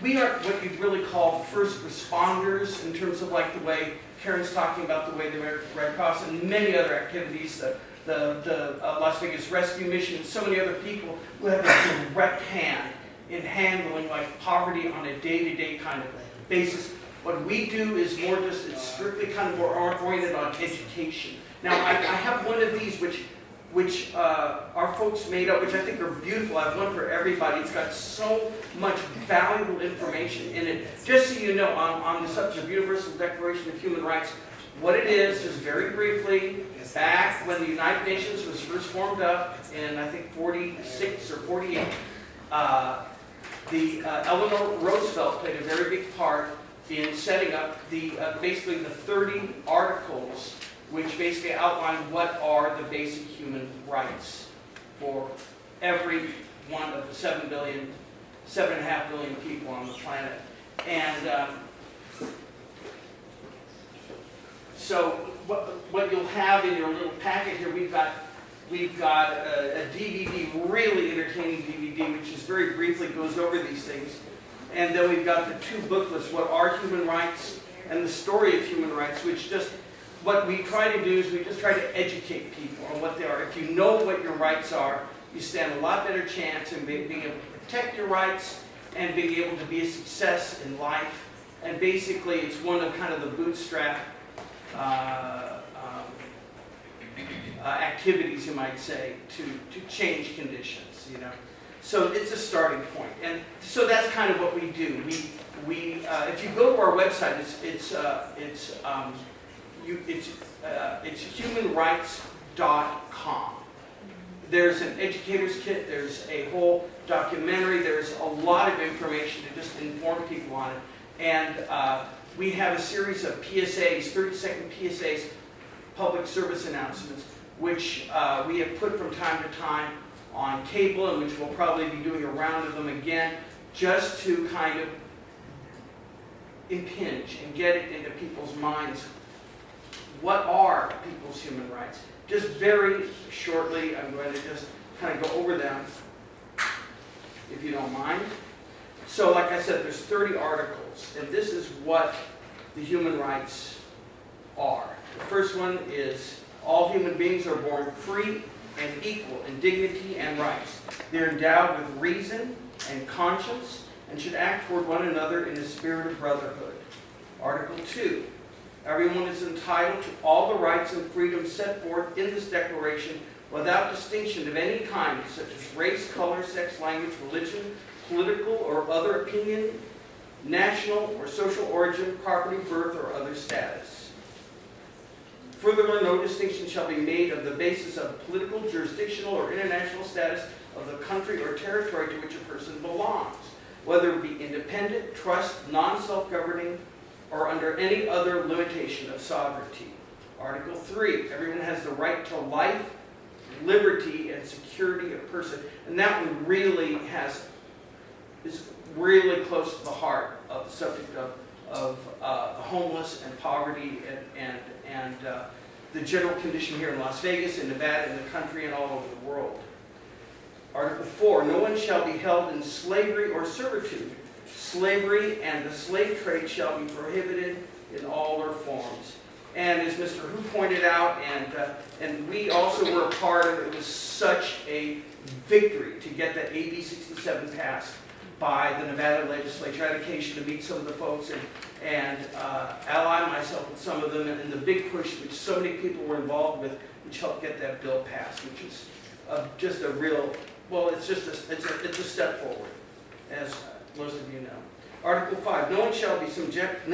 we are what you'd really call first responders in terms of like the way Karen's talking about, the way the American Red Cross and many other activities, the Las Vegas Rescue Mission, so many other people who have a direct hand in handling like poverty on a day-to-day kind of basis. What we do is more just, it's strictly kind of more oriented on education. Now, I have one of these which our folks made up, which I think are beautiful. I have one for everybody. It's got so much valuable information in it. Just so you know, on the subject of Universal Declaration of Human Rights, what it is, just very briefly, back when the United Nations was first formed up in, I think, 46 or 48, Eleanor Roosevelt played a very big part in setting up the basically the 30 articles which basically outline what are the basic human rights for every one of the 7.5 billion people on the planet. And so what you'll have in your little packet here, we've got a DVD, really entertaining DVD, which just very briefly goes over these things. And then we've got the two booklets, What Are Human Rights and The Story of Human Rights, which just, what we try to do is we just try to educate people on what they are. If you know what your rights are, you stand a lot better chance in being able to protect your rights and being able to be a success in life. And basically, it's one of kind of the bootstrap activities, you might say, to change conditions, you know. So it's a starting point, and so that's kind of what we do. We if you go to our website, it's humanrights.com. There's an educator's kit. There's a whole documentary. There's a lot of information to just inform people on it, and we have a series of PSAs, 30-second PSAs, public service announcements, which we have put from time to time on cable, and which we'll probably be doing a round of them again, just to kind of impinge and get it into people's minds. What are people's human rights? Just very shortly, I'm going to just kind of go over them, if you don't mind. So like I said, there's 30 articles, and this is what the human rights are. The first one is, all human beings are born free and equal in dignity and rights. They're endowed with reason and conscience and should act toward one another in a spirit of brotherhood. Article 2. Everyone is entitled to all the rights and freedoms set forth in this declaration without distinction of any kind, such as race, color, sex, language, religion, political or other opinion, national or social origin, property, birth, or other status. Furthermore, no distinction shall be made of the basis of political, jurisdictional, or international status of the country or territory to which a person belongs, whether it be independent, trust, non-self-governing, or under any other limitation of sovereignty. Article 3, everyone has the right to life, liberty, and security of person. And that one really is really close to the heart of the subject of the homeless and poverty and the general condition here in Las Vegas, in Nevada, in the country, and all over the world. Article 4, no one shall be held in slavery or servitude. Slavery and the slave trade shall be prohibited in all their forms. And as Mr. Hu pointed out, and we also were a part of it, was such a victory to get that AB 67 passed by the Nevada legislature. Eradication, to meet some of the folks and ally myself with some of them, and the big push which so many people were involved with, which helped get that bill passed, which is just a real, well, it's a step forward, as most of you know. Article 5, no one shall be subjected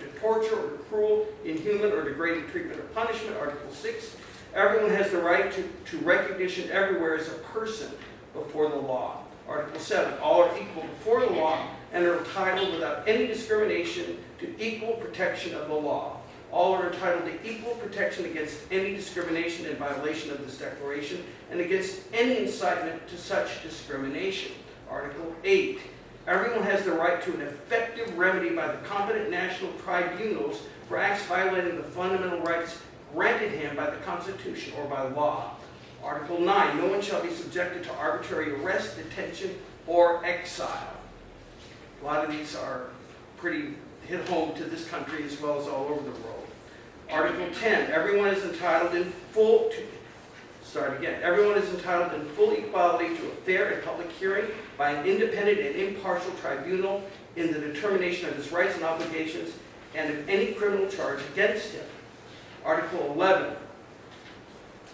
to torture or to cruel, inhuman, or degrading treatment or punishment. Article 6, everyone has the right to recognition everywhere as a person before the law. Article 7, all are equal before the law and are entitled without any discrimination to equal protection of the law. All are entitled to equal protection against any discrimination in violation of this declaration and against any incitement to such discrimination. Article 8, everyone has the right to an effective remedy by the competent national tribunals for acts violating the fundamental rights granted him by the Constitution or by law. Article 9, no one shall be subjected to arbitrary arrest, detention, or exile. A lot of these are pretty hit home to this country as well as all over the world. Article 10, everyone is entitled in full everyone is entitled in full equality to a fair and public hearing by an independent and impartial tribunal in the determination of his rights and obligations and of any criminal charge against him. Article 11,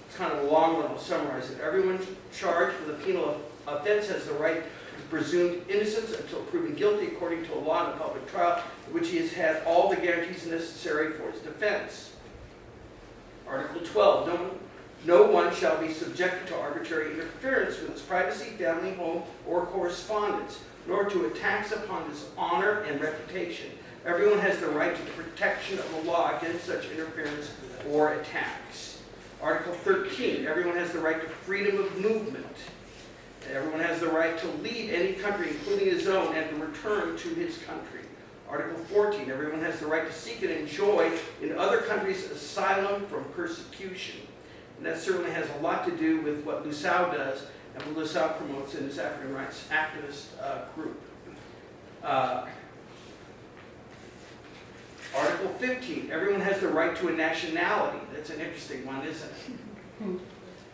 it's kind of a long one, I'll summarize it. Everyone charged with a penal offense has the right to presumed innocence until proven guilty according to a law in a public trial in which he has had all the guarantees necessary for his defense. Article 12, no one shall be subjected to arbitrary interference with his privacy, family, home, or correspondence, nor to attacks upon his honor and reputation. Everyone has the right to the protection of the law against such interference or attacks. Article 13, everyone has the right to freedom of movement. Everyone has the right to leave any country, including his own, and to return to his country. Article 14, everyone has the right to seek and enjoy in other countries asylum from persecution. And that certainly has a lot to do with what Lusau does and what Lusau promotes in his African rights activist group. Article 15, everyone has the right to a nationality. That's an interesting one, isn't it?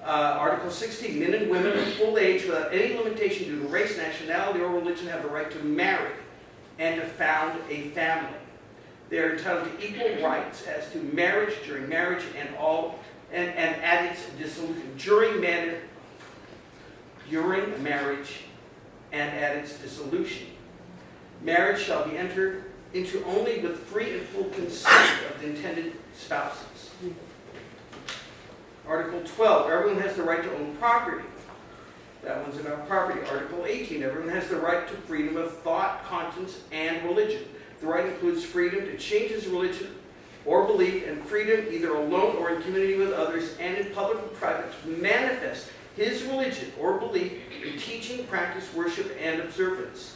Article 16, men and women of full age without any limitation due to race, nationality, or religion have the right to marry and to found a family. They are entitled to equal rights as to marriage, during marriage, and at its dissolution. During marriage and at its dissolution. Marriage shall be entered into only with free and full consent of the intended spouses. Article 12, everyone has the right to own property. That one's about property. Article 18, everyone has the right to freedom of thought, conscience, and religion. The right includes freedom to change his religion or belief, and freedom either alone or in community with others and in public or private to manifest his religion or belief in teaching, practice, worship, and observance.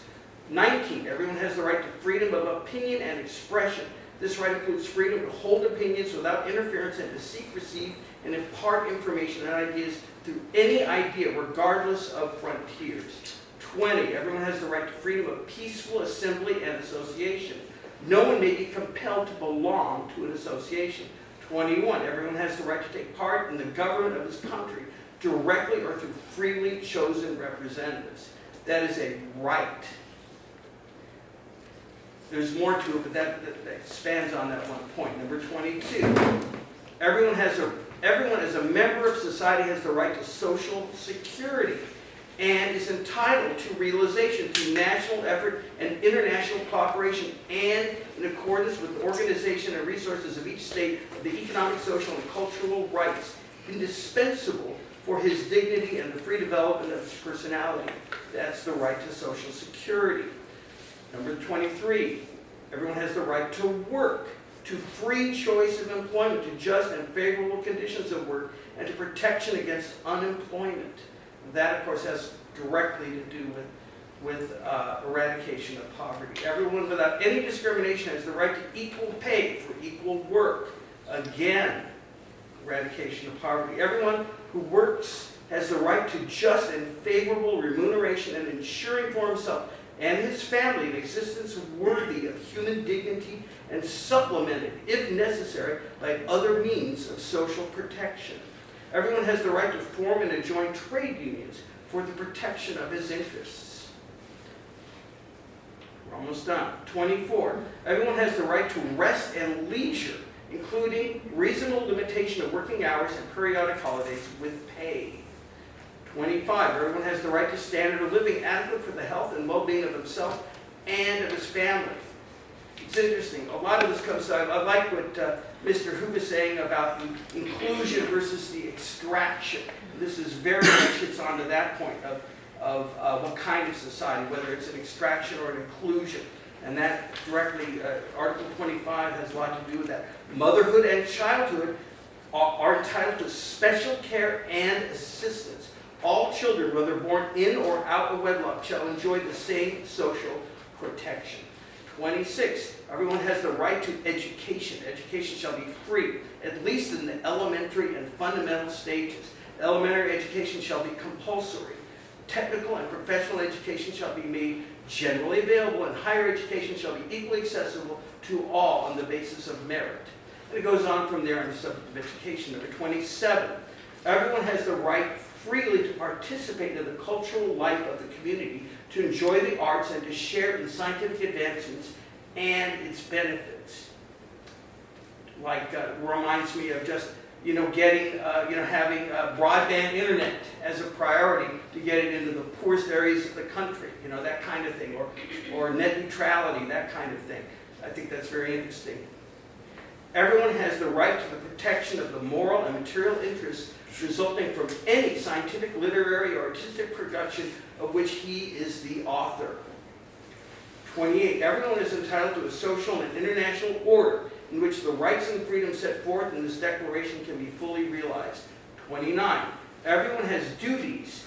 19, everyone has the right to freedom of opinion and expression. This right includes freedom to hold opinions without interference and to seek, receive, and impart information and ideas through any idea, regardless of frontiers. 20, everyone has the right to freedom of peaceful assembly and association. No one may be compelled to belong to an association. 21, everyone has the right to take part in the government of his country, directly or through freely chosen representatives. That is a right. There's more to it, but that expands on that one point. Number 22, everyone as a member of society has the right to social security and is entitled to realization through national effort and international cooperation and in accordance with the organization and resources of each state of the economic, social, and cultural rights indispensable for his dignity and the free development of his personality. That's the right to social security. Number 23, everyone has the right to work, to free choice of employment, to just and favorable conditions of work, and to protection against unemployment. That, of course, has directly to do with eradication of poverty. Everyone without any discrimination has the right to equal pay for equal work. Again, eradication of poverty. Everyone who works has the right to just and favorable remuneration and ensuring for himself and his family an existence worthy of human dignity and supplemented, if necessary, by other means of social protection. Everyone has the right to form and join trade unions for the protection of his interests. We're almost done. 24. Everyone has the right to rest and leisure, including reasonable limitation of working hours and periodic holidays with pay. 25. Everyone has the right to standard of living adequate for the health and well-being of himself and of his family. It's interesting. A lot of this comes out. I like what Mr. Hu was saying about the inclusion versus the extraction. This is very much hits on to that point of what kind of society, whether it's an extraction or an inclusion. And that directly, Article 25 has a lot to do with that. Motherhood and childhood are entitled to special care and assistance. All children, whether born in or out of wedlock, shall enjoy the same social protection. 26, everyone has the right to education. Education shall be free, at least in the elementary and fundamental stages. Elementary education shall be compulsory. Technical and professional education shall be made generally available, and higher education shall be equally accessible to all on the basis of merit. And it goes on from there on the subject of education. Number 27, everyone has the right freely to participate in the cultural life of the community, to enjoy the arts, and to share in scientific advancements and its benefits. Like, reminds me of just, getting, having broadband internet as a priority to get it into the poorest areas of the country, that kind of thing, or net neutrality, that kind of thing. I think that's very interesting. Everyone has the right to the protection of the moral and material interests resulting from any scientific, literary, or artistic production of which he is the author. 28, everyone is entitled to a social and international order in which the rights and freedoms set forth in this declaration can be fully realized. 29, everyone has duties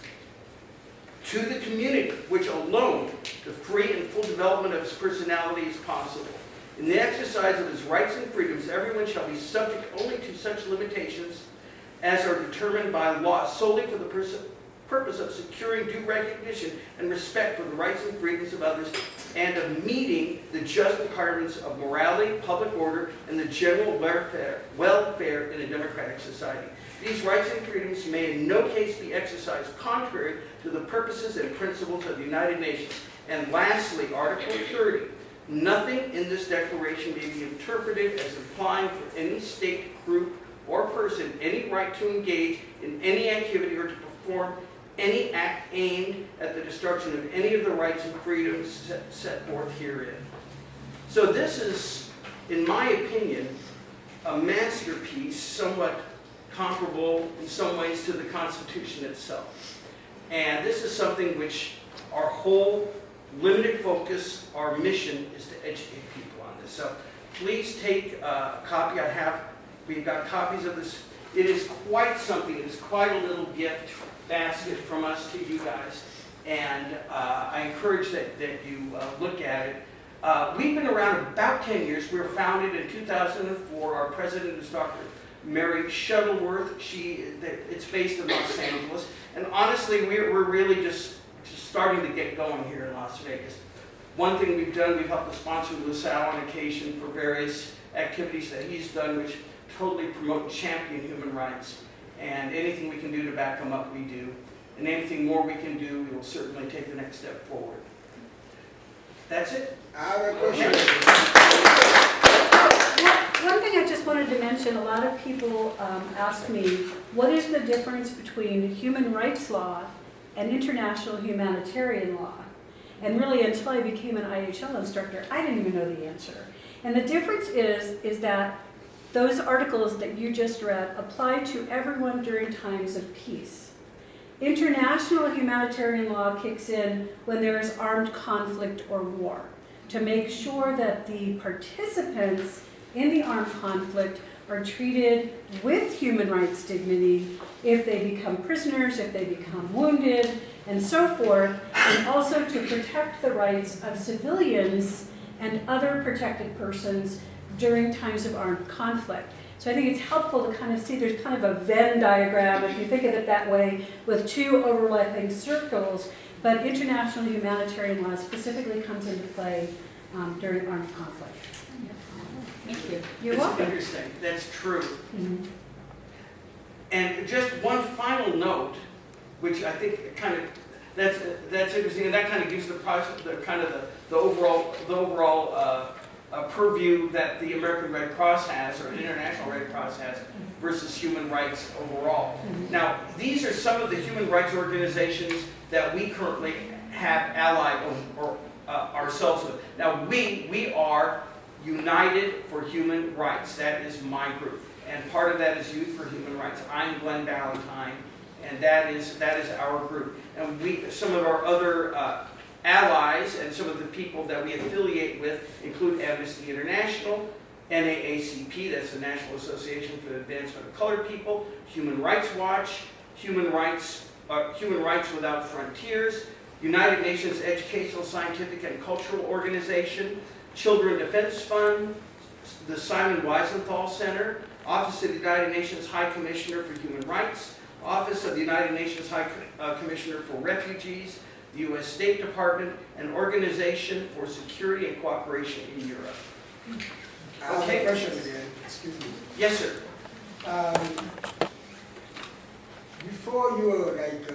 to the community, which alone the free and full development of his personality is possible. In the exercise of his rights and freedoms, everyone shall be subject only to such limitations as are determined by law, solely for the purpose of securing due recognition and respect for the rights and freedoms of others, and of meeting the just requirements of morality, public order, and the general welfare in a democratic society. These rights and freedoms may in no case be exercised contrary to the purposes and principles of the United Nations. And lastly, Article 30. Nothing in this declaration may be interpreted as implying for any state, group, or person any right to engage in any activity or to perform any act aimed at the destruction of any of the rights and freedoms set forth herein. So this is, in my opinion, a masterpiece, somewhat comparable in some ways to the Constitution itself. And this is something which our whole limited focus, our mission, is to educate people on this. So please take a copy. We've got copies of this. It is quite something. It is quite a little gift basket from us to you guys. And I encourage that you look at it. We've been around about 10 years. We were founded in 2004. Our president is Dr. Mary Shuttleworth. It's based in Los Angeles. And honestly, we're really just starting to get going here in Las Vegas. One thing we've done, we've helped to sponsor LaSalle on occasion for various activities that he's done, which totally promote and champion human rights. And anything we can do to back them up, we do. And anything more we can do, we will certainly take the next step forward. That's it. One thing I just wanted to mention, a lot of people ask me, what is the difference between human rights law and international humanitarian law? And really, until I became an IHL instructor, I didn't even know the answer. And the difference is that those articles that you just read apply to everyone during times of peace. International humanitarian law kicks in when there is armed conflict or war, to make sure that the participants in the armed conflict are treated with human rights dignity if they become prisoners, if they become wounded, and so forth, and also to protect the rights of civilians and other protected persons during times of armed conflict. So I think it's helpful to kind of see there's kind of a Venn diagram, if you think of it that way, with two overlapping circles, but international humanitarian law specifically comes into play during armed conflict. Thank you. You're welcome. Interesting. That's true. Mm-hmm. And just one final note, which I think kind of that's interesting, and that kind of gives the overall purview that the American Red Cross has, or the International Red Cross has, versus human rights overall. Mm-hmm. Now, these are some of the human rights organizations that we currently have allied ourselves with. Now, we are United for Human Rights. That is my group. And part of that is Youth for Human Rights. I'm Glenn Ballantyne, and that is our group. And some of our other allies and some of the people that we affiliate with include Amnesty International, NAACP, that's the National Association for the Advancement of Colored People, Human Rights Watch, Human Rights Without Frontiers, United Nations Educational, Scientific, and Cultural Organization, Children Defense Fund, the Simon Wiesenthal Center, Office of the United Nations High Commissioner for Human Rights, Office of the United Nations High Commissioner for Refugees, the U.S. State Department, and Organization for Security and Cooperation in Europe. I have Okay. a question again, excuse me. Yes, sir. Before you were like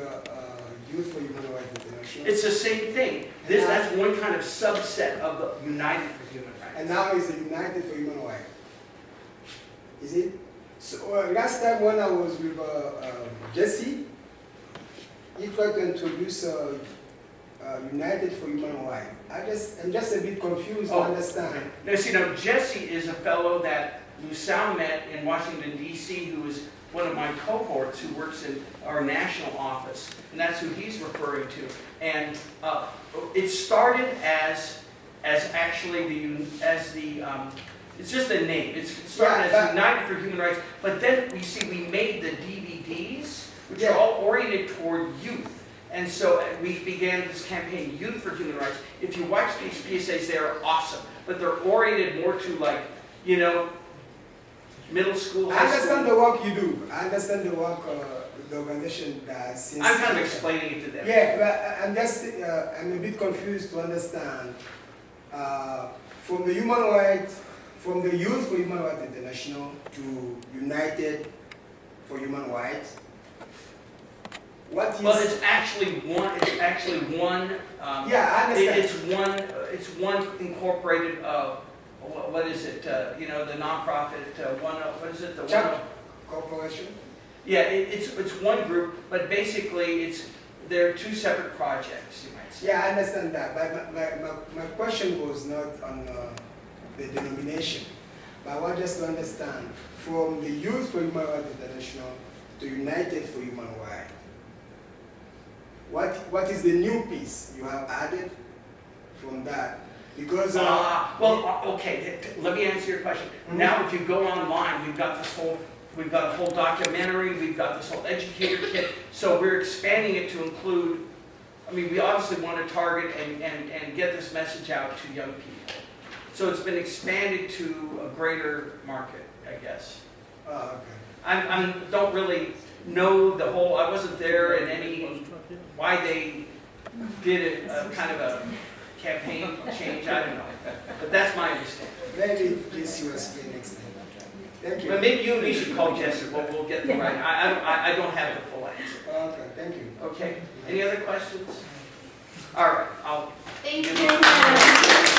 Youth for Human Rights International, It's the same thing. That's one kind of subset of the United for Human Rights. and now it's the United for Human Rights. Is it? So last time when I was with Jesse, he tried to introduce United for Human Rights. I'm just a bit confused to understand. Now, see, now Jesse is a fellow that Lusau met in Washington, D.C., who is one of my cohorts who works in our national office, and that's who he's referring to. And it started as actually it's just a name. It started as United for Human Rights, but then we made the DVDs, which are all oriented toward youth. And so we began this campaign, Youth for Human Rights. If you watch these PSAs, they are awesome, but they're oriented more to, like, you know, middle school, I high understand school. the work you do. I understand the work the organization does. Since I'm kind of explaining it to them. Yeah, but I'm a bit confused to understand. From the human rights, from the Youth for Human Rights International to United for Human Rights. What is? Well, it's actually one. Yeah, I understand. It's one incorporated. What is it? You know, the nonprofit. What is it? The Chapter Corporation. Yeah, it's one group, but basically they're two separate projects. You might say. Yeah, I understand that. But my question was not on the denomination, but I want just to understand from the Youth for Human Rights International to United for Human Rights. What is the new piece you have added from that? Because okay. Let me answer your question. Mm-hmm. Now, if you go online, we've got a whole documentary. We've got this whole educator kit. So we're expanding it to include. I mean, we obviously want to target and get this message out to young people. So it's been expanded to a greater market, I guess. okay. I don't really know the whole. I wasn't there in any why they did it, kind of a campaign change. I don't know, but that's my understanding. Maybe this you explain next time. Thank you. But maybe you and me should call Jesse. We'll get the right. I don't have the full answer. Okay, thank you. Okay. Any other questions? All right. Thank you.